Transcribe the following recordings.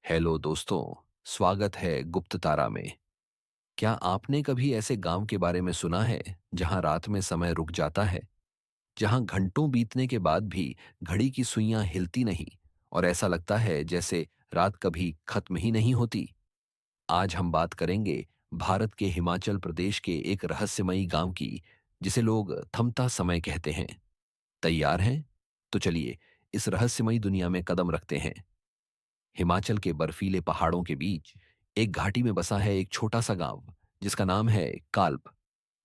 Hello दोस्तों। स्वागत है गुप्त तारा में। क्या आपने कभी ऐसे गांव के बारे में सुना है जहां रात में समय रुक जाता है, जहां घंटों बीतने के बाद भी घड़ी की सुइयां हिलती नहीं और ऐसा लगता है जैसे रात कभी खत्म ही नहीं होती। आज हम बात करेंगे भारत के हिमाचल प्रदेश के एक रहस्यमयी गांव की, जिसे लोग थमता समय कहते हैं। तैयार हैं? तो चलिए इस रहस्यमयी दुनिया में कदम रखते हैं। हिमाचल के बर्फीले पहाड़ों के बीच एक घाटी में बसा है एक छोटा सा गांव, जिसका नाम है काल्प।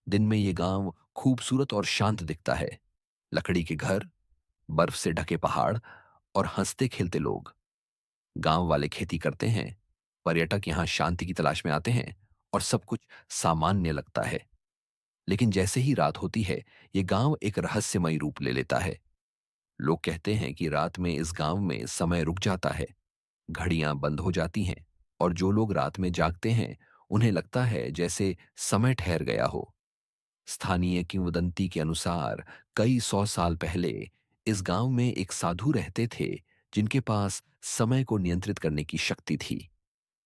दिन में ये गांव खूबसूरत और शांत दिखता है। लकड़ी के घर, बर्फ से ढके पहाड़ और हंसते खेलते लोग। गांव वाले खेती करते हैं, पर्यटक यहां शांति की तलाश में आते हैं और सब कुछ सामान्य लगता है। लेकिन जैसे ही रात होती है, ये गांव एक रहस्यमयी रूप ले लेता है। लोग कहते हैं कि रात में इस गांव में समय रुक जाता है, घड़ियां बंद हो जाती हैं और जो लोग रात में जागते हैं उन्हें लगता है जैसे समय ठहर गया हो। स्थानीय किंवदंती के अनुसार कई सौ साल पहले इस गांव में एक साधु रहते थे, जिनके पास समय को नियंत्रित करने की शक्ति थी।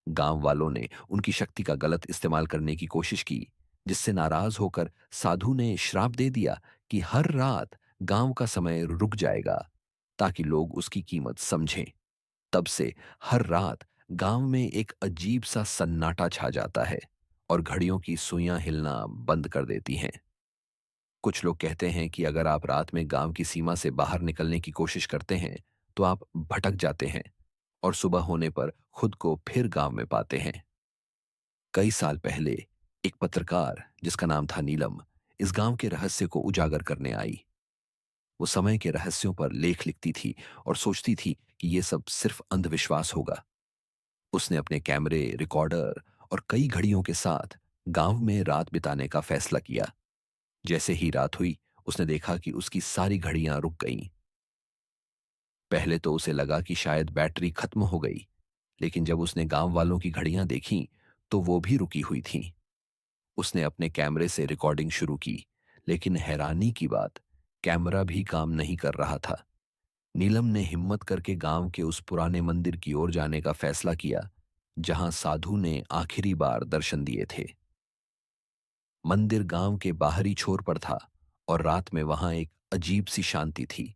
गांव वालों ने उनकी शक्ति का गलत इस्तेमाल करने की कोशिश की, जिससे नाराज होकर साधु ने श्राप दे दिया कि हर रात गांव का समय रुक जाएगा, ताकि लोग उसकी कीमत समझें। तब से हर रात गांव में एक अजीब सा सन्नाटा छा जाता है और घड़ियों की सुइयां हिलना बंद कर देती हैं। कुछ लोग कहते हैं कि अगर आप रात में गांव की सीमा से बाहर निकलने की कोशिश करते हैं तो आप भटक जाते हैं और सुबह होने पर खुद को फिर गांव में पाते हैं। कई साल पहले एक पत्रकार, जिसका नाम था नीलम, इस गांव के रहस्य को उजागर करने आई। वो समय के रहस्यों पर लेख लिखती थी और सोचती थी कि ये सब सिर्फ अंधविश्वास होगा। उसने अपने कैमरे, रिकॉर्डर और कई घड़ियों के साथ गांव में रात बिताने का फैसला किया। जैसे ही रात हुई, उसने देखा कि उसकी सारी घड़ियां रुक गईं। पहले तो उसे लगा कि शायद बैटरी खत्म हो गई, लेकिन जब उसने गांव वालों की घड़ियां देखीं, तो वो भी रुकी हुई थीं। उसने अपने कैमरे से रिकॉर्डिंग शुरू की, लेकिन हैरानी की बात, कैमरा भी काम नहीं कर रहा था। नीलम ने हिम्मत करके गांव के उस पुराने मंदिर की ओर जाने का फैसला किया, जहां साधु ने आखिरी बार दर्शन दिए थे। मंदिर गांव के बाहरी छोर पर था और रात में वहां एक अजीब सी शांति थी।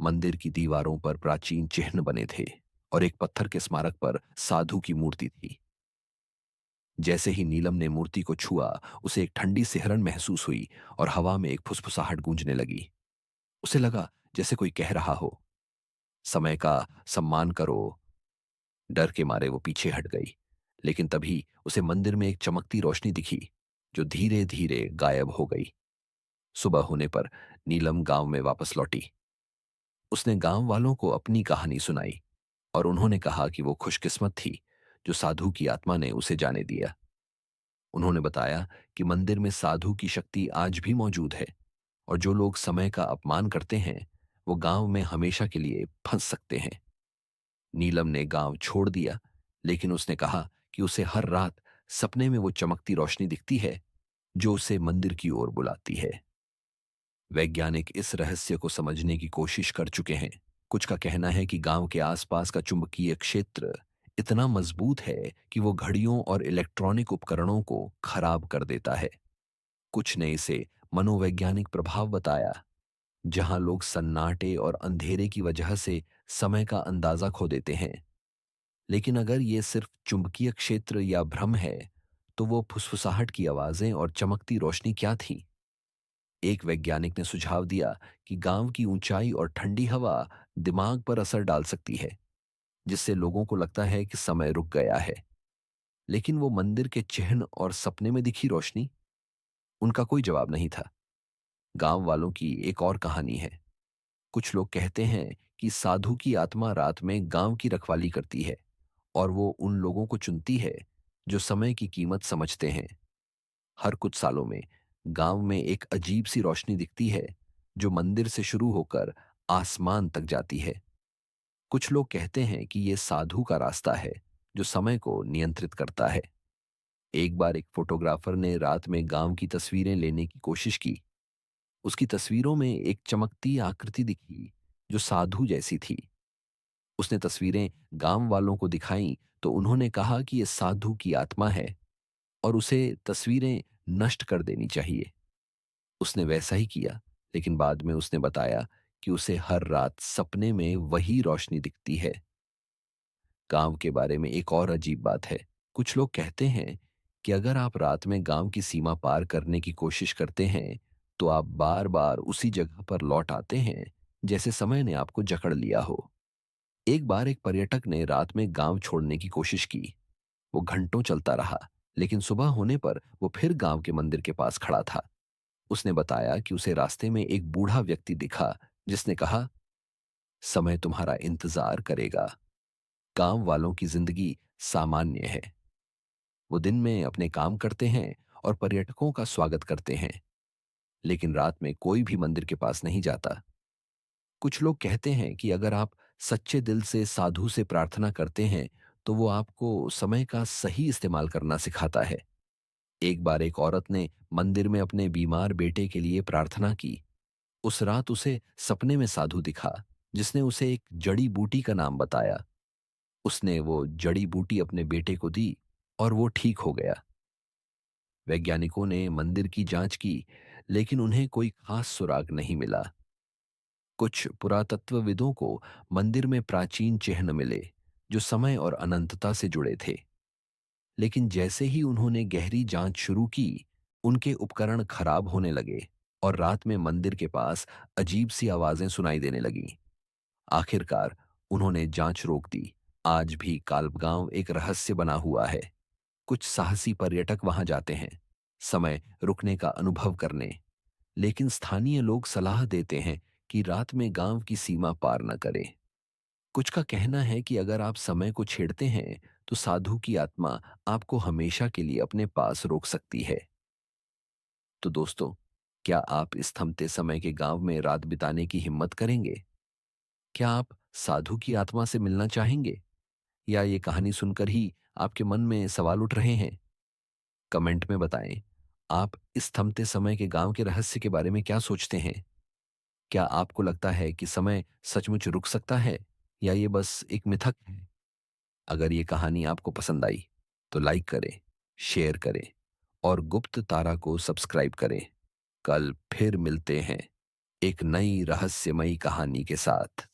मंदिर की दीवारों पर प्राचीन चिन्ह बने थे और एक पत्थर के स्मारक पर साधु की मूर्ति थी। जैसे ही नीलम ने मूर्ति को छुआ, उसे एक ठंडी सिहरन महसूस हुई और हवा में एक फुसफुसाहट गूंजने लगी। उसे लगा जैसे कोई कह रहा हो, समय का सम्मान करो। डर के मारे वो पीछे हट गई, लेकिन तभी उसे मंदिर में एक चमकती रोशनी दिखी, जो धीरे धीरे गायब हो गई। सुबह होने पर नीलम गांव में वापस लौटी। उसने गांव वालों को अपनी कहानी सुनाई और उन्होंने कहा कि वो खुशकिस्मत थी जो साधु की आत्मा ने उसे जाने दिया। उन्होंने बताया कि मंदिर में साधु की शक्ति आज भी मौजूद है और जो लोग समय का अपमान करते हैं, वो गांव में हमेशा के लिए फंस सकते हैं। नीलम ने गांव छोड़ दिया, लेकिन उसने कहा कि उसे हर रात सपने में वो चमकती रोशनी दिखती है, जो उसे मंदिर की ओर बुलाती है। वैज्ञानिक इस रहस्य को समझने की कोशिश कर चुके हैं। कुछ का कहना है कि गांव के आसपास का चुंबकीय क्षेत्र इतना मजबूत है कि वो घड़ियों और इलेक्ट्रॉनिक उपकरणों को खराब कर देता है। कुछ ने इसे मनोवैज्ञानिक प्रभाव बताया, जहां लोग सन्नाटे और अंधेरे की वजह से समय का अंदाजा खो देते हैं। लेकिन अगर ये सिर्फ चुंबकीय क्षेत्र या भ्रम है, तो वो फुसफुसाहट की आवाजें और चमकती रोशनी क्या थी? एक वैज्ञानिक ने सुझाव दिया कि गांव की ऊंचाई और ठंडी हवा दिमाग पर असर डाल सकती है, जिससे लोगों को लगता है कि समय रुक गया है। लेकिन वो मंदिर के चिन्ह और सपने में दिखी रोशनी, उनका कोई जवाब नहीं था। गांव वालों की एक और कहानी है। कुछ लोग कहते हैं कि साधु की आत्मा रात में गांव की रखवाली करती है और वो उन लोगों को चुनती है जो समय की कीमत समझते हैं। हर कुछ सालों में गांव में एक अजीब सी रोशनी दिखती है, जो मंदिर से शुरू होकर आसमान तक जाती है। कुछ लोग कहते हैं कि ये साधु का रास्ता है, जो समय को नियंत्रित करता है। एक बार एक फोटोग्राफर ने रात में गांव की तस्वीरें लेने की कोशिश की। उसकी तस्वीरों में एक चमकती आकृति दिखी, जो साधु जैसी थी। उसने तस्वीरें गांव वालों को दिखाई तो उन्होंने कहा कि ये साधु की आत्मा है और उसे तस्वीरें नष्ट कर देनी चाहिए। उसने वैसा ही किया, लेकिन बाद में उसने बताया कि उसे हर रात सपने में वही रोशनी दिखती है। गांव के बारे में एक और अजीब बात है। कुछ लोग कहते हैं कि अगर आप रात में गांव की सीमा पार करने की कोशिश करते हैं, तो आप बार बार उसी जगह पर लौट आते हैं, जैसे समय ने आपको जकड़ लिया हो। एक बार एक पर्यटक ने रात में गांव छोड़ने की कोशिश की। वो घंटों चलता रहा, लेकिन सुबह होने पर वो फिर गांव के मंदिर के पास खड़ा था। उसने बताया कि उसे रास्ते में एक बूढ़ा व्यक्ति दिखा, जिसने कहा, समय तुम्हारा इंतजार करेगा। गांव वालों की जिंदगी सामान्य है। वो दिन में अपने काम करते हैं और पर्यटकों का स्वागत करते हैं, लेकिन रात में कोई भी मंदिर के पास नहीं जाता। कुछ लोग कहते हैं कि अगर आप सच्चे दिल से साधु से प्रार्थना करते हैं, तो वो आपको समय का सही इस्तेमाल करना सिखाता है। एक बार एक औरत ने मंदिर में अपने बीमार बेटे के लिए प्रार्थना की। उस रात उसे सपने में साधु दिखा, जिसने उसे एक जड़ी बूटी का नाम बताया। उसने वो जड़ी बूटी अपने बेटे को दी और वो ठीक हो गया। वैज्ञानिकों ने मंदिर की जांच की, लेकिन उन्हें कोई खास सुराग नहीं मिला। कुछ पुरातत्वविदों को मंदिर में प्राचीन चिन्ह मिले, जो समय और अनंतता से जुड़े थे। लेकिन जैसे ही उन्होंने गहरी जांच शुरू की, उनके उपकरण खराब होने लगे और रात में मंदिर के पास अजीब सी आवाजें सुनाई देने लगीं। आखिरकार उन्होंने जांच रोक दी। आज भी काल्पगांव एक रहस्य बना हुआ है। कुछ साहसी पर्यटक वहां जाते हैं, समय रुकने का अनुभव करने, लेकिन स्थानीय लोग सलाह देते हैं कि रात में गांव की सीमा पार न करें। कुछ का कहना है कि अगर आप समय को छेड़ते हैं, तो साधु की आत्मा आपको हमेशा के लिए अपने पास रोक सकती है। तो दोस्तों, क्या आप इस थमते समय के गांव में रात बिताने की हिम्मत करेंगे? क्या आप साधु की आत्मा से मिलना चाहेंगे, या ये कहानी सुनकर ही आपके मन में सवाल उठ रहे हैं? कमेंट में बताएं, आप इस थमते समय के गांव के रहस्य के बारे में क्या सोचते हैं? क्या आपको लगता है कि समय सचमुच रुक सकता है, या ये बस एक मिथक है? अगर ये कहानी आपको पसंद आई, तो लाइक करें, शेयर करें और गुप्त तारा को सब्सक्राइब करें। कल फिर मिलते हैं एक नई रहस्यमयी कहानी के साथ।